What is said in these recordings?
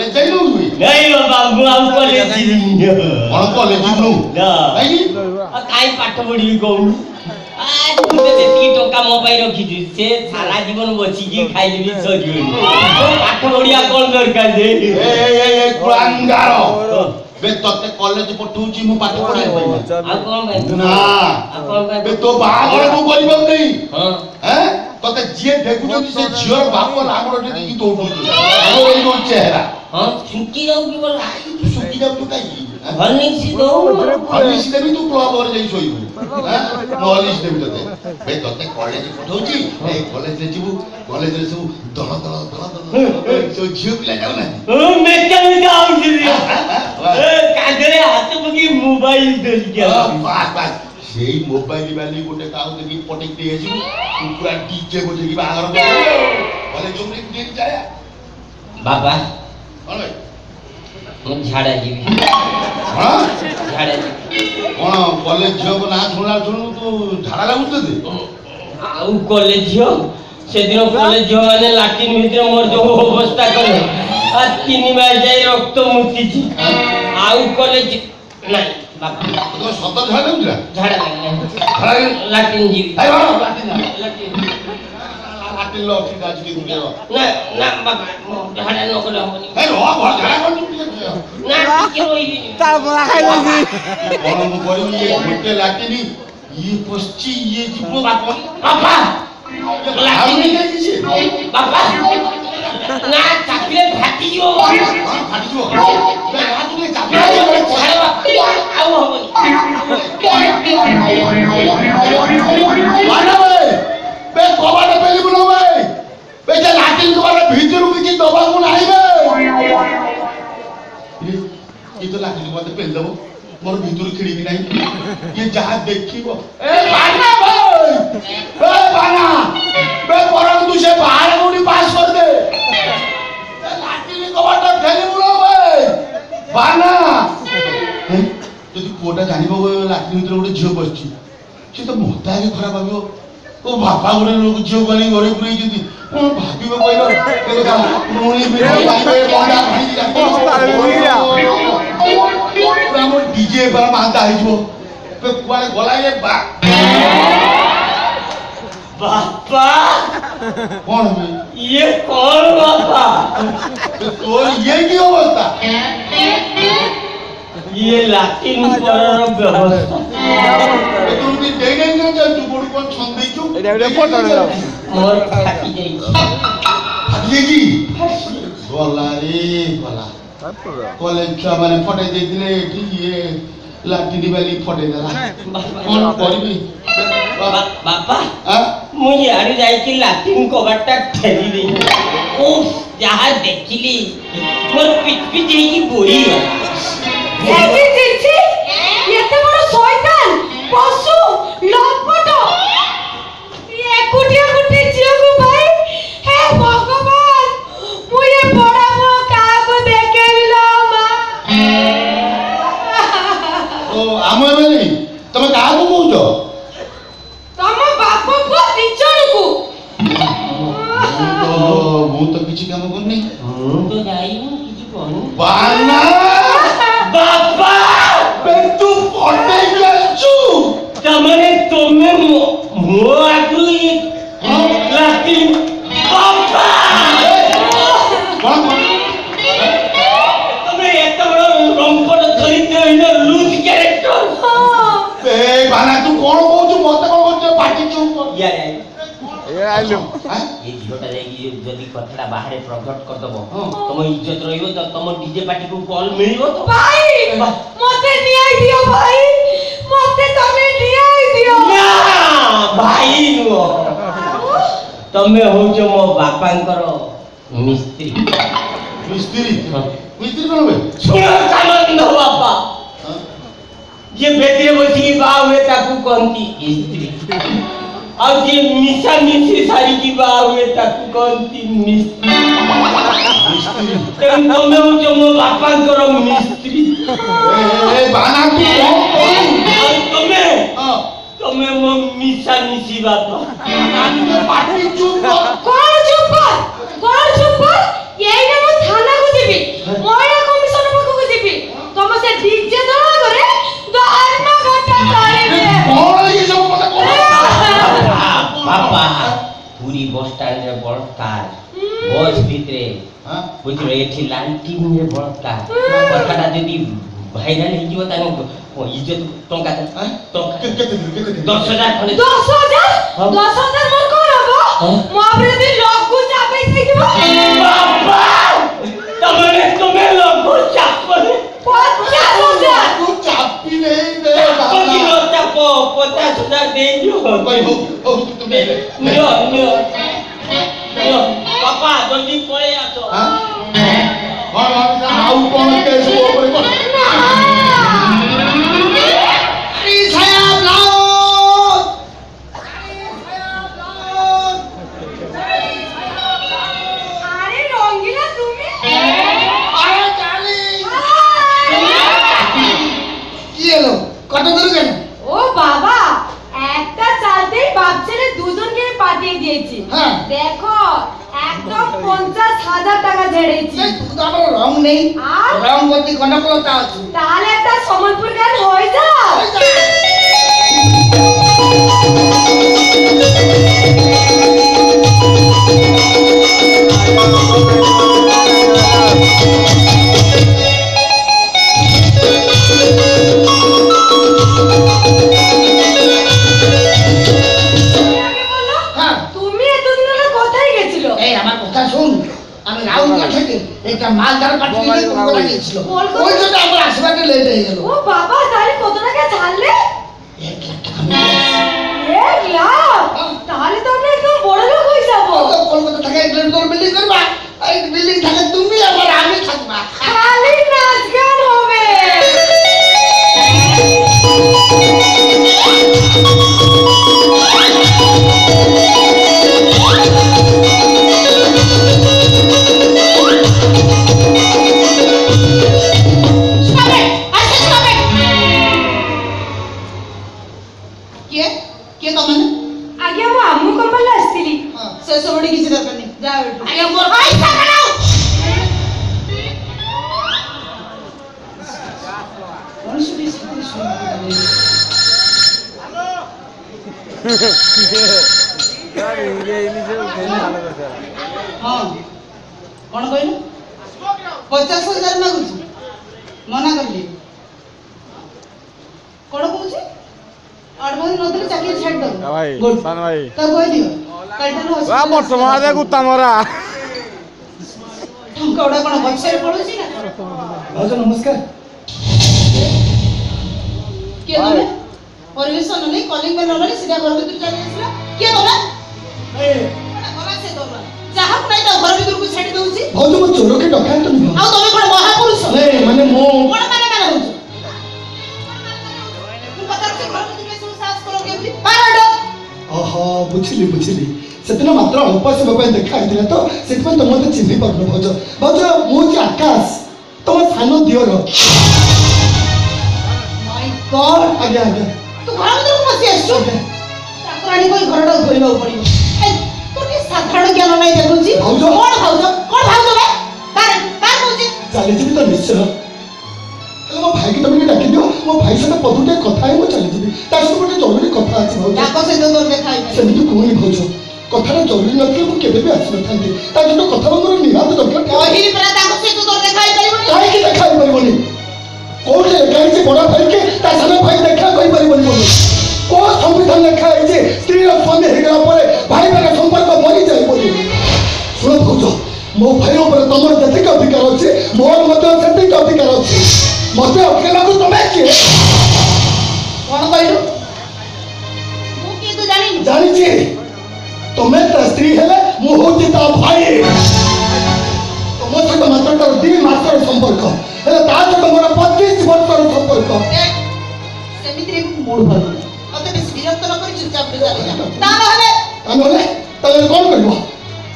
College जाई नु नहीं बाबा मु आउ कॉलेज जीनी कोन कॉलेज नु ना काई काई पाठ पढी कहू आज तुझे ती टका मोबाइल रखी दी से सारा जीवन बची की खाइली भी सजियो पाठ पढिया कोन दरकार जे ए कुलांगारो बे तते कॉलेज पठौची मु पाठ पढाई पई आ कोन भाई ना आ कोन भाई बे तो बागर मु करिब नहीं हां हैं तते जे देखुछी से झियर बाप लागड़ देखि दौड़ू आरो एई नो चेहरा हां सुकी जाऊ की बोल तू सुकी जाऊ तू काई हरनी सी दो हरनी सी देबी तू क्लब और जाई सोइबू हैं नॉलेज देबी तते बे तते कॉलेज पठौची ए कॉलेज रे जीवू कॉलेज रे सब दळ सो झियो पिला जाऊ ना मैं जाऊ जी कांदरे हाथ मुकी मोबाइल दे गया बास बास सेई मोबाइल वाली गोटे काउ देखि पटेक दे आसी तू पूरा डीजे गोटे की बागर कॉलेज जोमरे के जाया बाबा कोन भाई हम झाड़ा जीवी हां झाड़ा जीवी कोन कॉलेज झियो को ना सुनला सुनु तू झाड़ा लागु दे आउ कॉलेज झियो से दिन कॉलेज झियो माने लैट्रिन भीतर मोर जो अवस्था करे आ 3 मास जाई रक्त मुतिची आउ कॉलेज नहीं बाबा तो सतर झाड़ा लागुला झाड़ा लागले झाड़ा लैट्रिन जीवी आइ बाबा लाटिन लैट्रिन लाटिन लो ठीक आज की दुनिया ना ना बाबा झाड़ा न करे होनी ए रो घर झाड़ा कोन ना के रोई ता बड़ा खाइ लगी कोन मु कोइ ये गोटे लाटिन ये पछी ये जीवो बाबा लाटिन के किसी बाबा ना चाकले फाटी जो फाटी जो बे हाथ में चाकले आउ होबनी बे कबाड़ पेली बुलो बे जे लाटिन कबाड़ भीतर किछि दबा को नाही बे ये तो लाटिन मते पेल दबो मोर भीतर खिड़ी भी नहीं ये जहां देखिबो ए बाना भाई ए बाना बे परम तू से बाहर गुडी पास कर दे लाटिन कबाड़ ठेली बुलो बे बाना যদি পুটা জানিব লাটিন ভিতরে গোটে ঝিও বসছি সে তো মতে আগে খরাপ ভাবিব ও বাপা গোটে লোক ঝিও বানি ঘরে পুরাইଛନ୍ତି কোন ভাবিব কইল এ কথা পুনি বেরে যাইবে বন্ধা ভাই পুরা মো ডিজে বার মান্দা হইছো বে কুয়ারে গলা এ বা बापा কোন বে ये कौन बापा তোর ये की अवस्था ये लैट्रिन पर व्यवस्था তুই কি দেই নাই না তু বড় কোন ছন্দ দেইছো এটা একটা ফটো দাও मोर फाटी जाई ফাটিয়ে কি গলা রে গলা কলেজ ছুয়া মানে ফটাই ଦେଇଥିଲେ এটি ইয়ে লাটিনি বালি ফটাই দেলা কোন করবি बापा हां मुझे आड़ी जाई कि लैट्रिन कबाटा ठेली दे उफ जहां देखिली मोर पिट पिट की बोरी ছি এত বড় শয়তান পশু লম্পট একুটিয়া কুটি ঝিওকু ভাই হে ভগবান মুয়ে পড়াবো কাকু দেখেইলো মা ও আমি বলি তুমি কাহাকু কହୁଛ তম বাপ পুଅ দিজণକୁ ମୁଁ ତ କିଛି କାମ କରୁନି तो जाई किछि कहू ବାନା बापा ବେ ତୁ ଫଟେଇ ଯାଉଛୁ तमने तुमे मो आगु लैट्रिन बापा କଣ तमे एत बड़ रंपट धरिते इना लूज कैरेक्टर ବେ ବାନା ତୁ କଣ କହୁଛୁ ମତେ କଣ କହୁଛୁ ପାଟି ଚୁପ କର यार ଏ ଆଇଲୁ ये झोटा जाई जदी कथड़ा बाहर प्रकट कर दबो तुम इज्जत रहिबो त तुम डीजे पार्टी को कॉल मिलिबो तो ভাই মতে ন্যায় দিও ভাই মতে তুমি ন্যায় দিও ना भाई नो तमे होजो मो बापांकर मिस्त्री ମିସ୍ତ୍ରୀ ମିସ୍ତ୍ରୀ କଣ ବେ सुनो सामंत बापा ये बेटे बसी की बा हुए ताकू कोंती स्त्री और ये मिसा मिसी सारी की बा हुए ताकू कोंती मिस्त्री तेम तमे होजो मो बापांकर मिस्त्री ए बाना तू कौन और तमे हां तमे मो मिसा मिसी बापा तू पाटी चुप कर কোন চুপ কর এই না মো থানা কো দিবি पुरी बस स्टैंड रे बड़कार बस भितरे हां बुझलो एठी लालटिन रे बड़कार कथाटा जदी भाइराल हे जिवो तानो इज्जत टंका केते 10,000 खने 10,000 10,000 मोर कोन हबो मो आपरे दिन लगु चापै सिकिबो बाबा तुम्हें लोगो चापले 50,000 तू चापी नहीं दे बाबा किलो चापो 50,000 दे जो कोई हो तू ले ले नो पापा जल्दी पळे आसो हां और आउ कौन केस वो ऊपर को अरे छाया लाओ আরে রঙ্গিলা তুমি अरे डाली কি হলো কত দূর কেন ও বাবা একটা চালতেই বাপ ছেলে দুজনকে পাঠিয়ে দিয়েছি হ্যাঁ। দেখো একদম 50,000 টাকা ঝেড়েছি তুই তো আমার রং নেই আর রং করতে গন্ডগোলতা আছে তাহলে একটা সম্বলপুর গান হয়ে যাও হ্যাঁ তুমি এতদিন হলো কোথায় গেছিলে এই আমার কথা শুন আমি রাউন্ড থেকে একটা মালদার পাঠিয়ে দিয়ে কলকাতা গিয়েছিল কলকাতা? ওই জন্য আমার আসবাটা লেট হয়ে গেল ও বাবা তাহলে কত টাকা ছাড়লে 1 লাখ টাকা মিলে 1 লাখ তাহলে তো আমরা একদম বড় লোক হয়ে যাবো কলকাতা থেকে এক লাখ বিল্ডিং করবা আর বিল্ডিং থাকে তুমি আবার আমি থাকবা খালি নাচ গান হবে কে তোমার আগে আমার আম্মু কম্পালে আসছিলি সে সবড়ি কিছু দরকার নেই যাও একটু। আগে মোর ভাই থাকা নাও ହଁ କ'ଣ କହିଲୁ 50,000 ମାଗୁଛୁ ମନା କଲି କ'ଣ କହୁଛି ଆଡଭାନ୍ସ ନଦେଲେ ଚାକିରି ଛାଡ଼ିଦେବୁ ଭାଇ Good. ସାନ ଭାଇ ତାକୁ କହିଦିଅ କାଲିଠାରୁ ଆ ବର୍ତ୍ତମାନ ଦେ କୁତ୍ତା ମରା ଟଙ୍କା ଗୁଡ଼ା କ'ଣ ଗଛରେ ପଡ଼ୁଛି ନା ଭାଉଜ ନମସ୍କାର କିଏ ତମେ ପରିବେଶନ ନେଇ କଲିଂ ବେଲ୍ ନହେଲେ ସିଧା ଘର ଭିତରୁ ଚାଲି ଆସିଲା କିଏ ତମେ ଗଲା ସେ ଦରମା ଯାହାକୁ ନାଇଁ ତା ଘର ଭିତରକୁ ଛାଡ଼ି ଦଉଛି ଭାଉଜ ମୋ ଚୋରକେ ଡକାୟତ ନୁହଁ ଆଉ ତମେ କ'ଣ ମହାପୁରୁଷ ନାଇଁ ମାନେ ମୁଁ କ'ଣ ମାନେ ହଉଛୁ ମୁଁ ପଚାରୁଛି ଘର ଭିତରକୁ ଏସବୁ ସାହସ କର କେମିତି ପାରଡ଼ ଓହୋ ବୁଝିଲି ବୁଝିଲି ସେଦିନ ମାତ୍ର ଅଳ୍ପ ସମୟ ପାଇଁ ଦେଖା ହେଇଥିଲା ତ ସେଥିପାଇଁ ତମେ ମତେ ଚିହ୍ନି ପାରୁନ ଭାଉଜ ଭାଉଜ ମୁଁ ହଉଛି ଆକାଶ ତମ ସାନ ଦିଅର ମାଇ ଗଡ୍ ଆଜ୍ଞା ଆଜ୍ଞା ତୁ ଘର ଭିତରକୁ ପଶି ଆସିଛୁ ଚାକରାଣୀ କହି ଘରଟାକୁ ଧୋଇବାକୁ ପଡ଼ିବ ଏ ତୋର ଟିକେ ସାଧାରଣ ଜ୍ଞାନ ନାହିଁ ଦେଖୁଛି ଭାଉଜ? କ'ଣ ଭାଉଜ ବେ କାହାର କହୁଛି ଚାଲିଯିବି ତ ନିଶ୍ଚୟ ହେଲେ ମୋ ଭାଇକି ତମେ ଟିକେ ଡାକିଦିଅ ମୋ ଭାଇ ସହିତ ପଦୁଟେ କଥା ହେଇ ମୁଁ ଚାଲିଯିବି ତା ସହିତ ଗୋଟେ ଜରୁରୀ କଥା ଅଛି ଭାଉଜ ତାଙ୍କ ସହିତ ତୋର ଦେଖା ହେଇପାରିବ ସେମିତି କୁହନି ଭାଉଜ କଥାଟା ଜରୁରୀ ନଥିଲେ ମୁଁ କେବେ ବି ଆସିନଥାନ୍ତି ତା ସହିତ କଥା ମୋର ନିହାତି ଦରକାର କହିଲି ପରା ତାଙ୍କ ସହିତ ତୋର ଦେଖା ହେଇପାରିବନି କାହିଁକି ଦେଖା ହେଇପାରିବନି କୋଉଠି ଲେଖା ହେଇଛି ବଡ ଭାଇକି ତା ସାନ ଭାଇ ଦେଖା କରିପାରିବନି ବୋଲି କୋଉ ସମ୍ବିଧାନ ଲେଖା ହେଇଛି ସ୍ତ୍ରୀର ସ୍ୱାମୀ ହେଇଗଲା ପରେ ଭାଇ ଭାଇର ସମ୍ପର୍କ ମରିଯାଏ ବୋଲି ଶୁଣ ଭାଉଜ ମୋ ଭାଇ ଉପରେ ତମର ଯେତିକି ଅଧିକାର ଅଛି ମୋର ମଧ୍ୟ ସେତିକି ଅଧିକାର ଅଛି ମତେ ଅଟକେଇବାକୁ ତମେ କିଏ କ'ଣ କହିଲୁ ମୁଁ କିଏ ତୁ ଜାଣିନୁ ଜାଣିଛି ତମେ ତା ସ୍ତ୍ରୀ ହେଲେ ମୁଁ ହଉଛି ତା ଭାଇ ତମ ସହିତ ମାତ୍ର ତାର 2 ମାସର ସମ୍ପର୍କ ହେଲେ ତା ସହିତ ମୋର 25 ବର୍ଷର ସମ୍ପର୍କ ସେମିତିରେ ବି ମୁଡ୍ ଭଲ ନାହିଁ ମତେ ବେଶୀ ବିରକ୍ତ ନ କରି ଚୁପଚାପ ଚାଲିଯା ତା ନହେଲେ ତାହେଲେ ତାହେଲେ କ'ଣ କରିବ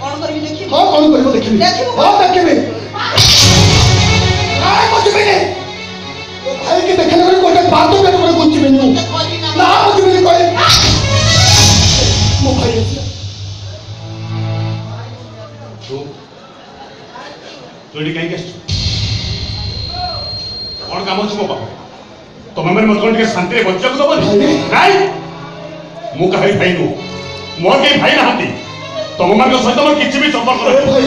କ'ଣ କରିବି ଦେଖିବୁ ହଁ କ'ଣ କରିବ ଦେଖିବି ଦେଖିବୁ। ହଁ ଦେଖିବି ମୁଁ ଯିବିନି ମୋ ଭାଇକି ଦେଖିଲା ପରେ ଗୋଟେ ବାଦ ପେଟ করে ବଞ୍ଚିବିନି ମୁଁ କରିବି ନା ନା ମୁଁ ଯିବିନି କହିଲି ମୋ ଭାଇ ଆସିଲା ତୁ ଏଠି କାହିଁକି ଆସିଛୁ କ'ଣ କାମ ଅଛି ମୋ ପାଖରେ ତମେ ମାନେ ମୋତେ ଟିକେ ଶାନ୍ତିରେ ବଞ୍ଚିବାକୁ ଦବନି ଭାଇ? ନାଇଁ ମୁଁ କାହାରି ଭାଇ ନୁହଁ ମୋର କେହି ଭାଇ ନାହାନ୍ତି तुम मान सहित मोर किछि भी संपर्क अरे नहीं भाई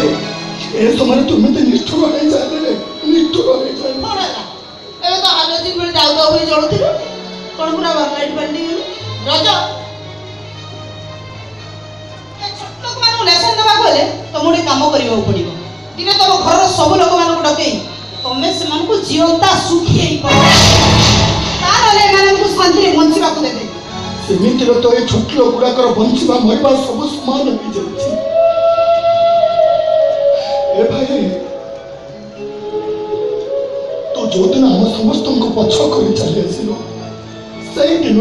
ए समय तुम तो निष्ठुर हो जाए निष्ठुर हो जाए कौन है एबे तो हालोजिन बेले दाउ दाउ होई जळुथिलु कोन पूरा लाइट बंदी गेलु रज ए छोट लोक मानु लेसन दबा गले तो मोडे काम करियो पड़िबो दिने तो घर सब लोक मानु को डकेई तमे से मान को जीवता सुखी तारले माने को शांति रे बंचिबा को देबे सेमिति रो तो ए छोट लोक गुडा कर बंचिबा मरिबा सब समान हो जाउछि ए भाई तो जो दिन हम समस्त को पछ कर चले आसिलो सही दिन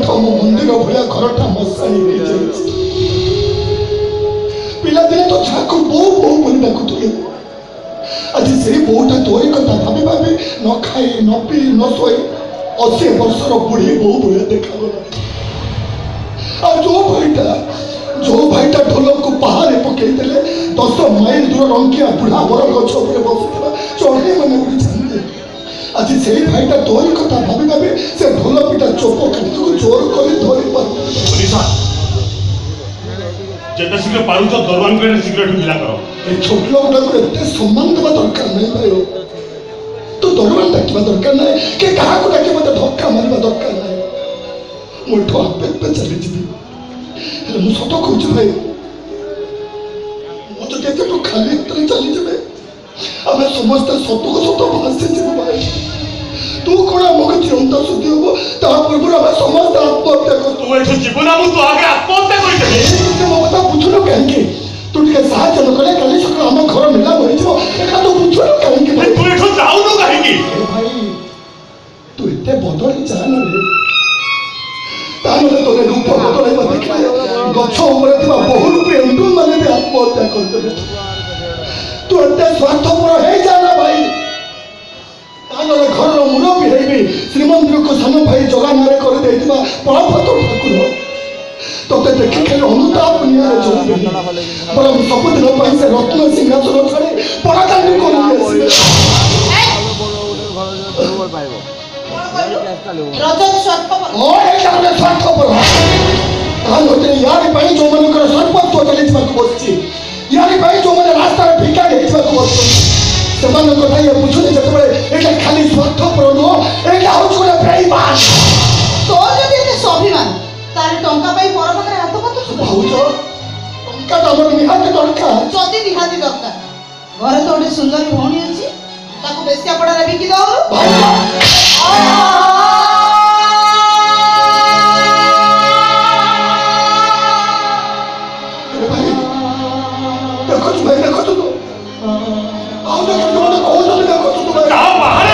हम मंदिर भया घरटा मसाई हो जाइछि पिला दिने तो छाको बो बो बोली डाकुतले आज से बोटा तोरी कथा भाबी भाबी न खाई न पी न सोई 80 वर्षर बुढ़ी बो बोले देखा और जो भाईटा ढोलक को पहाड़े पकई देले 10 माइल दूर रंकिया बुढ़ा बर गछ ऊपर बसुवा चढ़े मने उड़ी जाते आज से भाईटा तोरी कथा भाबी भाबी से ढोलक पिटा चोपो खाली को जोर କରି धरि पर पुलिसा जेते शीघ्र पारू तो दरबान को शीघ्र ढिला करो ए छोट लोग को एते सम्मान देबा दरकार नहीं भाई तो दरबान डाकिबा दरकार नहीं के कहा को डाके मते धक्का मारबा दरकार नहीं मोठो आपे पे चली जिबी हेले मु सतो कहूछ भाई मु तो केते तो खाली उतरे चली जिबे हमें समस्त सतो को सतो भासे जिबे भाई तू कोना मको चिंता सुधी हो ता पूर्व हमें समस्त आत्महत्या कर तू ए जीवन मु तो आगे आत्महत्या करि दे ए मो कथा बुझुनो काहे तू टिके साहाय्य न कले काली सकाळ हम घर मिला होई जो एका तो बुझुनो काहे भाई तू एठो जाऊ न काहे की ए भाई तू इते बदली जान रे तानले तोरे रूप बदलाई मत देखले गछ ऊपर थिबा बहु रूपी एंडू माने भी आत्महत्या कर दे तू इते स्वार्थपर हे जाना भाई तानले घर मुरबी हेबी श्रीमंदिर को सान भाई जगा नारे कर देथिबा परापत ठाकुर तोते देखि खेल अनुताप निया जोबे पर हम सब दिन पाई से रत्न सिंहासन छड़े पड़ा कांड को रजत स्वार्थपर ओ ए काने स्वार्थपर तान होते यारी पाई जो मन कर सरपंच तो चली जिबा को बसची यारी पाई जो मन रास्ता रे भिका दे जिबा को बसची समान को भाई बुझुनी जतबे एटा खाली स्वार्थपर नो एटा हो छोड़ा बेईमान तो जदि एते स्वाभिमान तारे टंका पाई पर पाखरे हाथ पातो भाउज टंका तमर निहाते दरकार जदि निहाती दरकार घरे तो ओटे सुंदर भौणी अछि ताको बेस्या पड़ा रे बिकी दो देखो तो आओ देखो तो मत कहो तो देखो तो जा बाहर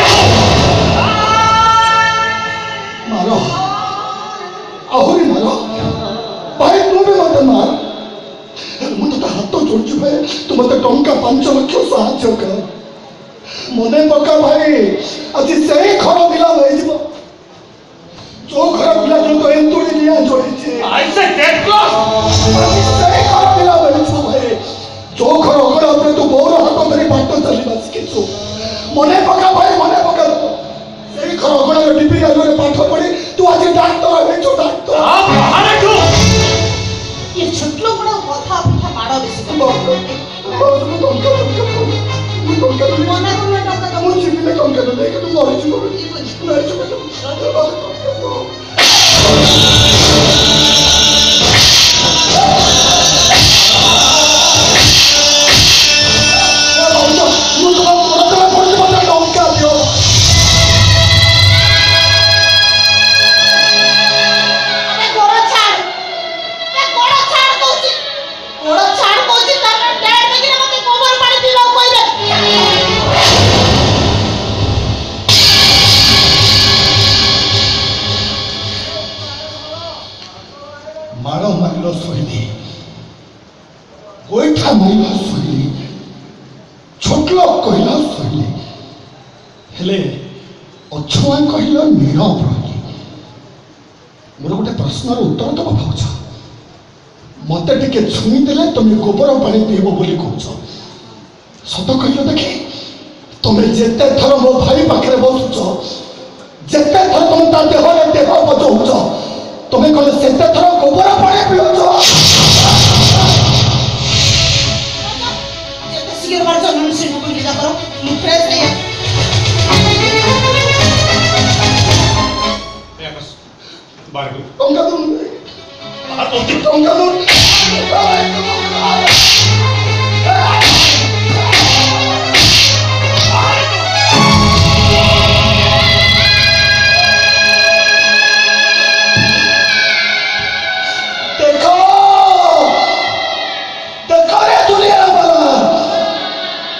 मारो आहुरी मारो भाई तू भी मत मार मु तो हाथ तो जोड़ चुके तू मत टंका 5 लाख साहाय्य कर मने पका भाई आज से घर दिला भाई जीव जो घर दिला जो तो एंतुड़ी लिया जोड़ी छे आई से गेट क्लोज से घर दिला भाई जो घर अगड़ अपने तू बोर हाथ धरी बाट चली बस किछु मने पका भाई मने पका से घर अगड़ डिपी आलोरे पाठ पढ़ी तू आज डॉक्टर है जो डॉक्टर आप बाहर तू ये छटलो बड़ा कथा कथा मारो बेसी मना को टंका तो मुझे भी टंका तो लेके तू मर जी मारो मारिलो सोहिली गोइठा मारिलो सोहिली छोटलो कहिलो सोहिली हेले अछुआ कहिलो नीरव रही मोर गोटे प्रश्नर उत्तर दबा भाउछ मते टिके छुई देले तुम गोबर पानी पीबो बोली कहछ सत कहिलो देखि तुम जेते थर मो भाई पाखरे बसुछ जेते थर तुम ता देहरे देह बजौछ तुम्हें कहले सेते थर गोबर पानी पिउछ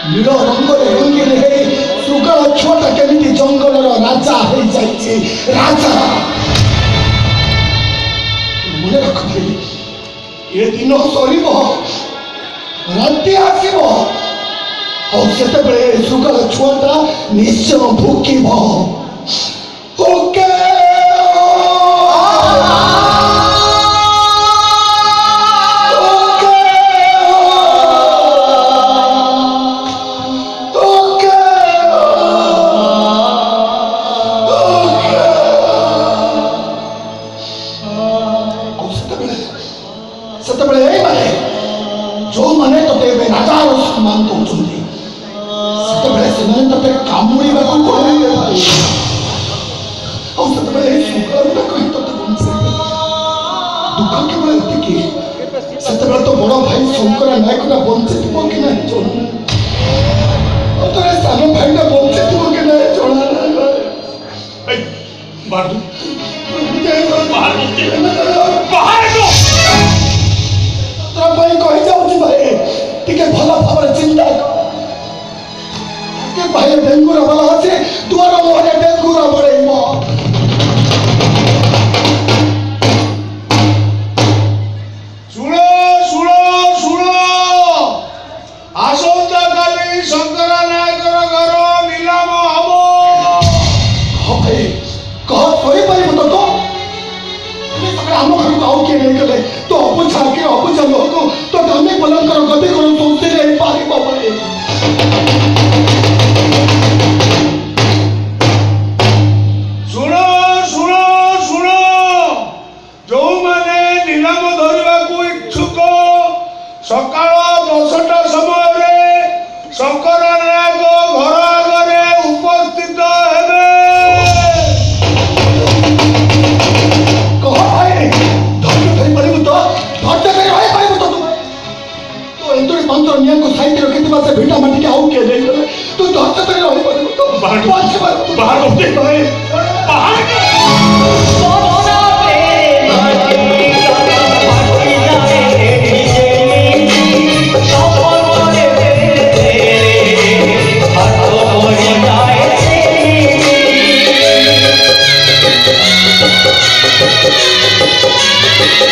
नील रंगरे रंगीन सुगल छुआटा केमिति जंगलर राजा हो जाइए राजा मन रख भाई ये दिन सर राति आसब आते सुगल छुआटा निश्चय भूकिब ओके जो मैंने तो राजार सम्मान दौरान ते कामुड़ी दुख केवल एति से तो बड़ भाई शंकर नायक बंची कि ना जना सान भाई बंची कि ना जना कही जाऊँ भाई टे भल भाव चिंता भाई डेंगूर भल अच्छे दुआर मुहरे डेंगूर बढ़ेब शुण शुण शुण आसंता काली शंकर नायकर घर नीलाम हम भाई कह सही पार तो आम घर को आउ किए नहीं गले तो अबुझा कि अबुझा लोक तो धनी बलंकर गति कर सोचे पार शुण शुण शुण जो मैंने नीलाम धरवा इच्छुक सकाल 10टा समय शंकर नायक घर आगे उपस्थित हेबे मंत्र नियम को साइड रखी से भिटा माटी के आउ के ले तू धरते तक रही पड़े तो बाहर बाहर होते भाई बाहर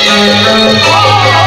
Oh